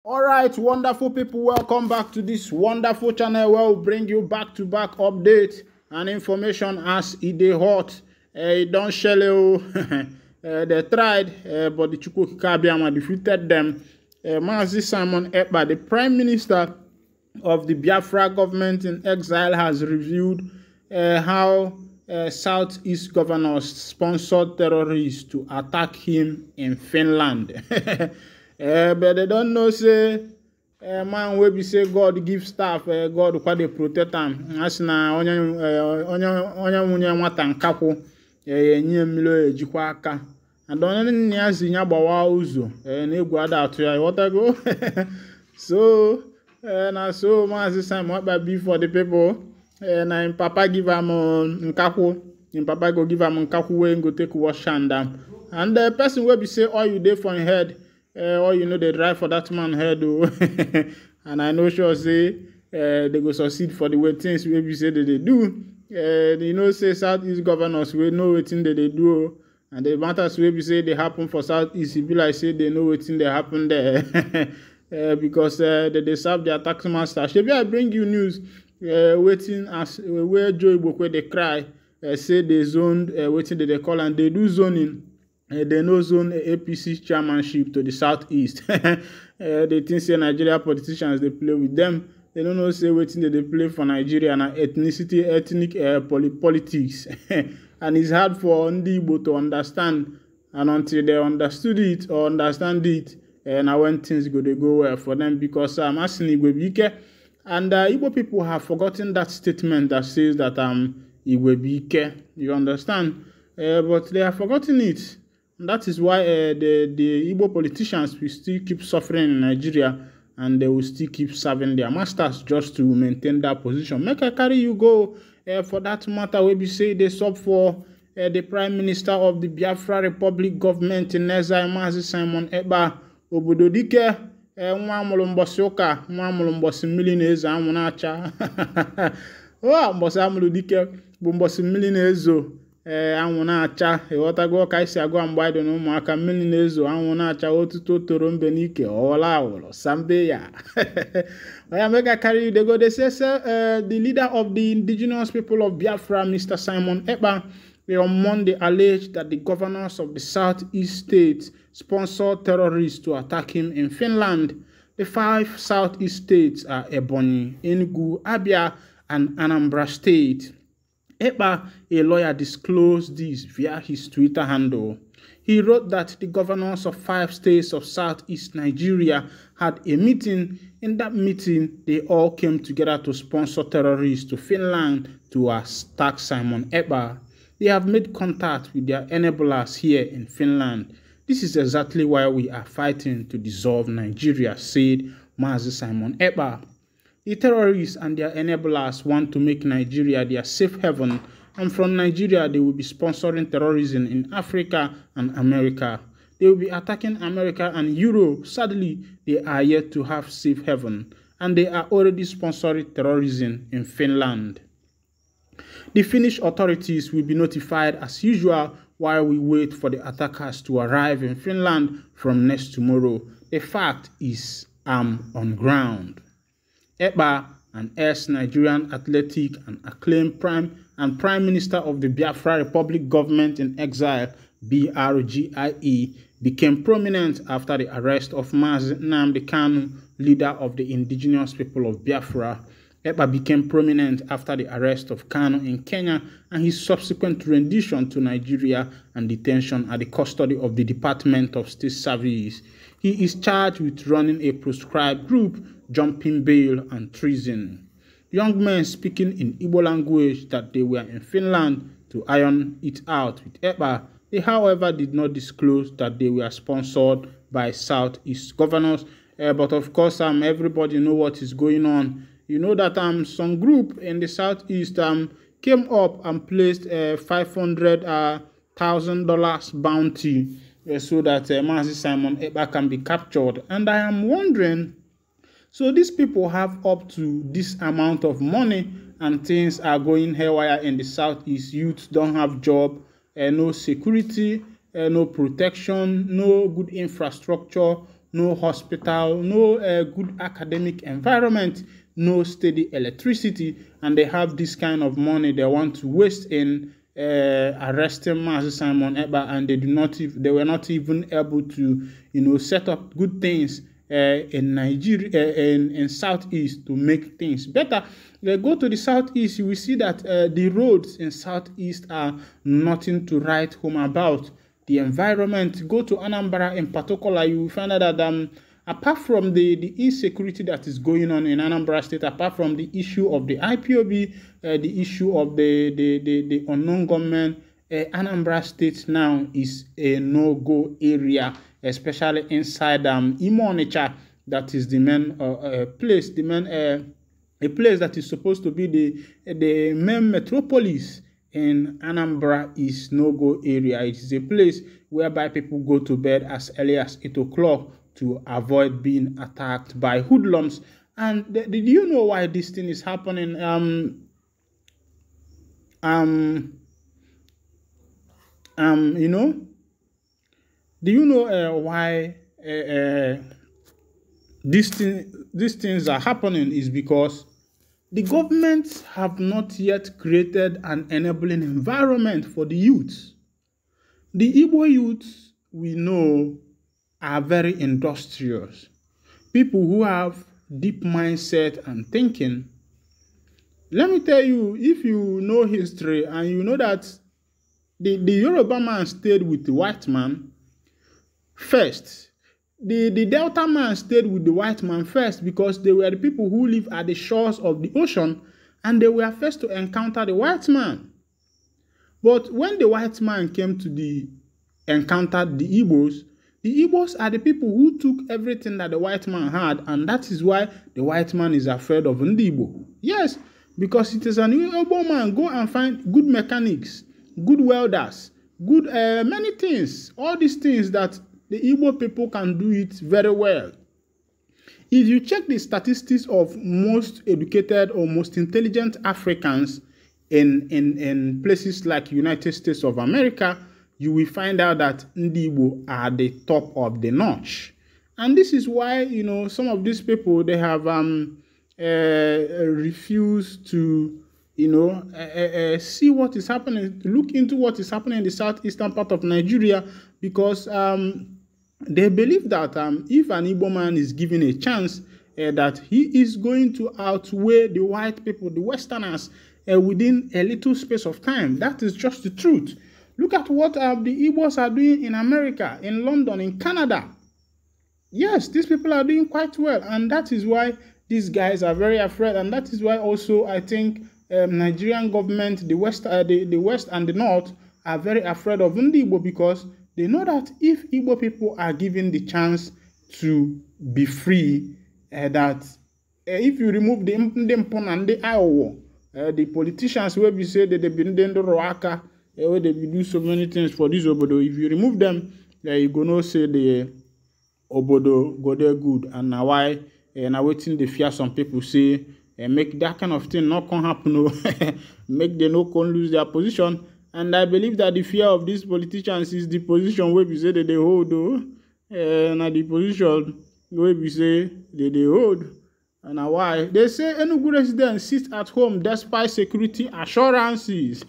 All right, wonderful people, welcome back to this wonderful channel where we bring you back-to-back updates and information as it dey hot. It don't shell. They tried, but the Chukwuka defeated them. Mazi Simon Ekpa, the Prime Minister of the Biafra government in exile, has reviewed how Southeast governors sponsored terrorists to attack him in Finland. But they don't know, say, man, we be say God give staff, God kwa dey protect am. As na onye munye nwata nkakwu, nye mmilo ejikwa aka. And onye nyazi nya gbawa uzo, na egwu ada atu ya, what I go? So, na so Mazi Simon Ekpa be for the people. Na him papa give am nkakwu, him papa go give am nkakwu wey go take wash hand am. And the person wey be say all you dey for him head, or you know they drive for that man head. And I know sure say they go succeed for the way things we be say that they do. You know, say Southeast governors we know what thing that they do, and the matters we be say they happen for Southeast, it be like say they know what thing they happen there. Because they serve their tax master. Maybe I bring you news waiting as where Joe Ibokwe they cry, say they zoned waiting that they call, and they do zoning. They no zone APC chairmanship to the Southeast. They think say Nigeria politicians they play with them. They don't know say waiting that they play for Nigeria and ethnic politics. And it's hard for Ndigbo to understand. And until they understood it or understand it, now when things go they go well for them, because I'm asking Igwe and Igbo people have forgotten that statement that says that Igwe, you understand? But they have forgotten it. And that is why the Igbo politicians will still keep suffering in Nigeria, and they will still keep serving their masters just to maintain that position. Make I carry you go for that matter where we say they sub for the Prime Minister of the Biafra Republic government in exile, Mazi Simon Ekpa. Obodo dike nwa amụrụ mgbọsị ụka, nwa amụrụ mgbọsị mmiri na-ezo anwụ na-acha. Mgbọsị amụrụ dike bụ mgbọsị mmiri na-ezo anwụ na-acha. Ịghọtago ka isi agwa mgbe anyị dị na ụmụaka, mmiri na-ezo anwụ na-acha, otuto toro mbe n'ike ọwụla awụrụ sambe ya. Make I carry you, they go, they say the leader of the indigenous people of Biafra, Mr. Simon Ekpa, on Monday alleged that the governors of the Southeast states sponsored terrorists to attack him in Finland. The 5 Southeast states are Ebonyi, Enugu, Abia, and Anambra State. Ekpa, a lawyer, disclosed this via his Twitter handle. He wrote that the governors of 5 states of Southeast Nigeria had a meeting. In that meeting, they all came together to sponsor terrorists to Finland to attack Simon Ekpa. They have made contact with their enablers here in Finland. This is exactly why we are fighting to dissolve Nigeria, said Mazi Simon Ekpa. The terrorists and their enablers want to make Nigeria their safe haven, and from Nigeria they will be sponsoring terrorism in Africa and America. They will be attacking America and Europe. Sadly, they are yet to have safe haven, and they are already sponsoring terrorism in Finland. The Finnish authorities will be notified as usual while we wait for the attackers to arrive in Finland from next tomorrow. The fact is, I'm on ground. Ekpa, an ex-Nigerian athletic and acclaimed Prime Minister of the Biafra Republic government in exile, BRGIE, became prominent after the arrest of Mazi Nnamdi Kanu, leader of the indigenous people of Biafra. Ekpa became prominent after the arrest of Kanu in Kenya and his subsequent rendition to Nigeria and detention at the custody of the Department of State Service. He is charged with running a proscribed group, jumping bail, and treason. Young men speaking in Igbo language that they were in Finland to iron it out with Ekpa. They, however, did not disclose that they were sponsored by Southeast governors. But of course, everybody know what is going on. You know that some group in the Southeast came up and placed a $500,000 bounty so that Mazi Simon Ekpa can be captured. And I am wondering, so these people have up to this amount of money and things are going haywire in the Southeast. Youth don't have job, no security, no protection, no good infrastructure. no hospital, no good academic environment, no steady electricity, and they have this kind of money they want to waste in arresting Mazi Simon Ekpa, and they were not even able to, set up good things in Nigeria, in Southeast, to make things better. They go to the Southeast, you will see that the roads in Southeast are nothing to write home about. The environment, go to Anambra in particular, you will find out that apart from the insecurity that is going on in Anambra State, apart from the issue of the IPOB, the issue of the unknown government, Anambra State now is a no-go area, especially inside Imo Onitsha. That is the main place, a place that is supposed to be the main metropolis in Anambra is no-go area. It is a place whereby people go to bed as early as 8 o'clock to avoid being attacked by hoodlums. And did you know why this thing is happening? Do you know why these things are happening? Is because the governments have not yet created an enabling environment for the youth. The Igbo youths, we know, are very industrious. People who have deep mindset and thinking. Let me tell you, if you know history and you know that the Yoruba man stayed with the white man first. The Delta man stayed with the white man first because they were the people who live at the shores of the ocean, and they were first to encounter the white man. But when the white man came to encountered the Igbos are the people who took everything that the white man had, and that is why the white man is afraid of Ndigbo. Yes, because it is an Igbo man, go and find good mechanics, good welders, good many things, all these things that the Igbo people can do it very well. If you check the statistics of most educated or most intelligent Africans in places like United States of America, you will find out that Ndigbo are the top of the notch. And this is why, some of these people, they have refused to, see what is happening, look into what is happening in the southeastern part of Nigeria, because they believe that if an Igbo man is given a chance, that he is going to outweigh the white people, the Westerners, within a little space of time. That is just the truth. Look at what the Igbos are doing in America, in London, in Canada. Yes, these people are doing quite well, and that is why these guys are very afraid, and that is why also I think Nigerian government, the West and the North are very afraid of Ndigbo, because they know that if Igbo people are given the chance to be free, that if you remove the Mpon and the Iowa, the politicians will be say that they've been doing the Roaka, where they do so many things for this Obodo. If you remove them, you're gonna say the Obodo go there good. And now why now waiting the fear some people say make that kind of thing not can happen, make them no can lose their position. And I believe that the fear of these politicians is the position where we say that they hold, and the position where we say that they hold. And now why? They say Enugu residents sit at home despite security assurances.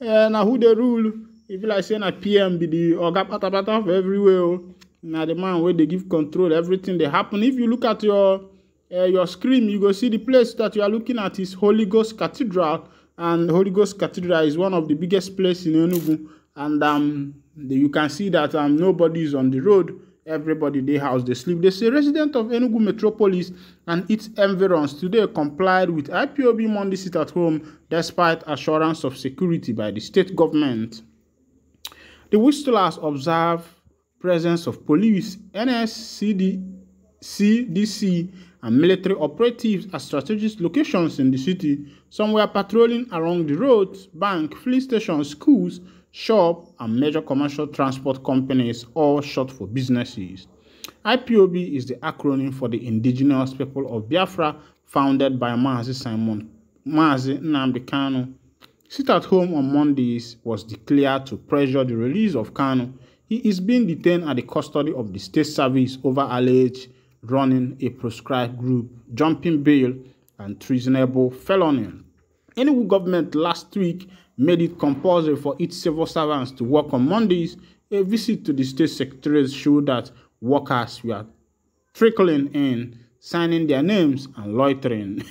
Now who they rule? If like say na PM be the oga patapata of everywhere. Now the man where they give control, everything they happen. If you look at your screen, you go see the place that you are looking at is Holy Ghost Cathedral. And Holy Ghost Cathedral is one of the biggest places in Enugu. And you can see that nobody is on the road. Everybody, they house, they sleep. They say resident of Enugu Metropolis and its environs today complied with IPOB Monday sit at home despite assurance of security by the state government. The whistlers observe presence of police, NS, CDC, and military operatives at strategic locations in the city. Some were patrolling along the roads, bank, fleet stations, schools, shop, and major commercial transport companies, all short for businesses. IPOB is the acronym for the indigenous people of Biafra, founded by Mazi Nnamdi Kanu. Sit at home on Mondays was declared to pressure the release of Kanu. He is being detained at the custody of the state service over alleged running a proscribed group, jumping bail, and treasonable felony. Enugu government last week made it compulsory for its civil servants to work on Mondays. A visit to the state secretariat showed that workers were trickling in, signing their names and loitering.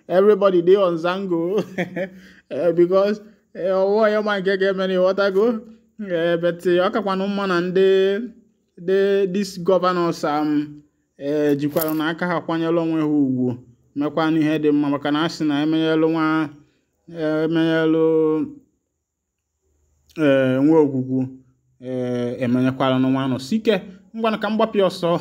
Everybody they on Zango because you might get many water go. But this governors jikwara na aka ha kwanyelu onwe ha ugwu mekwa n'ihe dị mma maka na asị na emenyelu nwe ogwugwu emenyekwara n'nwa nọ sike ngwana ka mgbapị ọsọ